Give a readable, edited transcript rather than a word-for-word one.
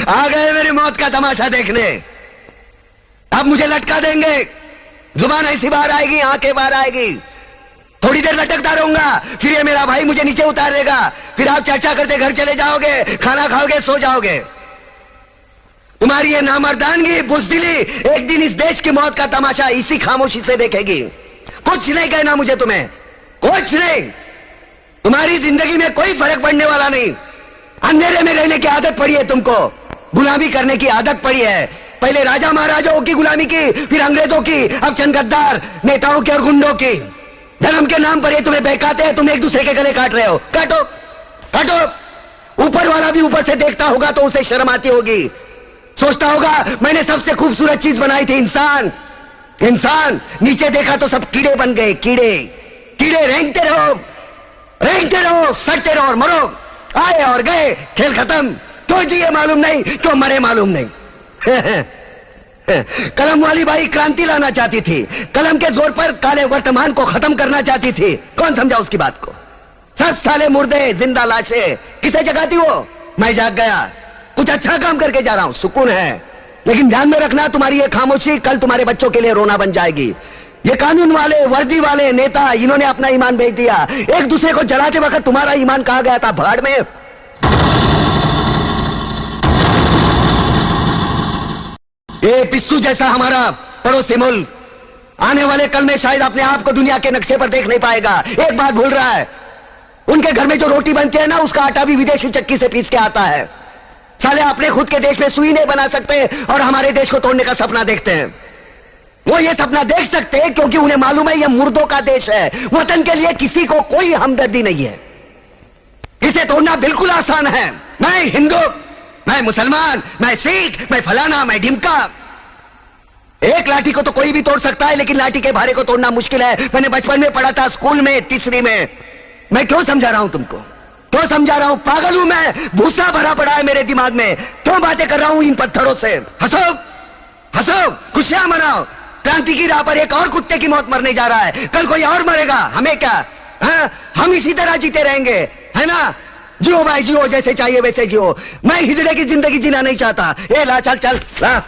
आ गए मेरी मौत का तमाशा देखने। अब मुझे लटका देंगे, जुबान ऐसी बाहर आएगी, आंखें बाहर आएगी, थोड़ी देर लटकता रहूंगा, फिर ये मेरा भाई मुझे नीचे उतार देगा, फिर आप चर्चा करते घर चले जाओगे, खाना खाओगे, सो जाओगे। तुम्हारी ये नामर्दानगी, बुज़दिली एक दिन इस देश की मौत का तमाशा इसी खामोशी से देखेगी। कुछ नहीं कहना मुझे, तुम्हें कुछ नहीं। तुम्हारी जिंदगी में कोई फर्क पड़ने वाला नहीं। अंधेरे में रहने की आदत पड़ी है तुमको, गुलामी करने की आदत पड़ी है। पहले राजा महाराजाओं की गुलामी की, फिर अंग्रेजों की, अब चंद गद्दार नेताओं की और गुंडों की। धर्म के नाम पर ये तुम्हें बहकाते हैं, तुम एक दूसरे के गले काट रहे हो। काटो काटो। ऊपर वाला भी ऊपर से देखता होगा तो उसे शर्म आती होगी, सोचता होगा मैंने सबसे खूबसूरत चीज बनाई थी, इंसान। इंसान नीचे देखा तो सब कीड़े बन गए, कीड़े कीड़े। रेंगते रहो, सड़ते रहो और मरो। आए और गए, खेल खत्म। क्यों जिए मालूम नहीं, क्यों मरे मालूम नहीं। कलम वाली बाई क्रांति लाना चाहती थी, कलम के जोर पर काले वर्तमान को खत्म करना चाहती थी। कौन समझा उसकी बात को? सब साले मुर्दे, जिंदा लाशें किसे जगाती वो? मैं जाग गया, कुछ अच्छा काम करके जा रहा हूं, सुकून है। लेकिन ध्यान में रखना, तुम्हारी ये खामोशी कल तुम्हारे बच्चों के लिए रोना बन जाएगी। ये कानून वाले, वर्दी वाले नेता, इन्होंने अपना ईमान बेच दिया। एक दूसरे को जलाते वक्त तुम्हारा ईमान कहां गया था? भाड़ में। ये पिस्सू जैसा हमारा पड़ोसी मुल्क आने वाले कल में शायद अपने आप को दुनिया के नक्शे पर देख नहीं पाएगा। एक बात भूल रहा है, उनके घर में जो रोटी बनती है ना, उसका आटा भी विदेशी चक्की से पीस के आता है। साले अपने खुद के देश में सुई नहीं बना सकते और हमारे देश को तोड़ने का सपना देखते हैं। वो ये सपना देख सकते हैं क्योंकि उन्हें मालूम है ये मुर्दों का देश है। वतन के लिए किसी को कोई हमदर्दी नहीं है। इसे तोड़ना बिल्कुल आसान है। मैं हिंदू, मैं मुसलमान, मैं सिख, मैं फलाना, मैं ढिमका। एक लाठी को तो कोई भी तोड़ सकता है, लेकिन लाठी के भारे को तोड़ना मुश्किल है। मैंने बचपन में पढ़ा था, स्कूल में, तीसरी में। मैं क्यों समझा रहा हूं तुमको? क्यों समझा रहा हूं? पागल हूं मैं? भूसा भरा पड़ा है मेरे दिमाग में। क्यों बातें कर रहा हूं इन पत्थरों से? हंसो हंसो, खुशियां मनाओ। क्रांति की राह पर एक और कुत्ते की मौत मरने जा रहा है, कल कोई और मरेगा, हमें क्या? हम इसी तरह जीते रहेंगे, है ना? जियो भाई जियो, जैसे चाहिए वैसे जियो। मैं हिजड़े की जिंदगी जीना नहीं चाहता। ए ला, चल चल ला।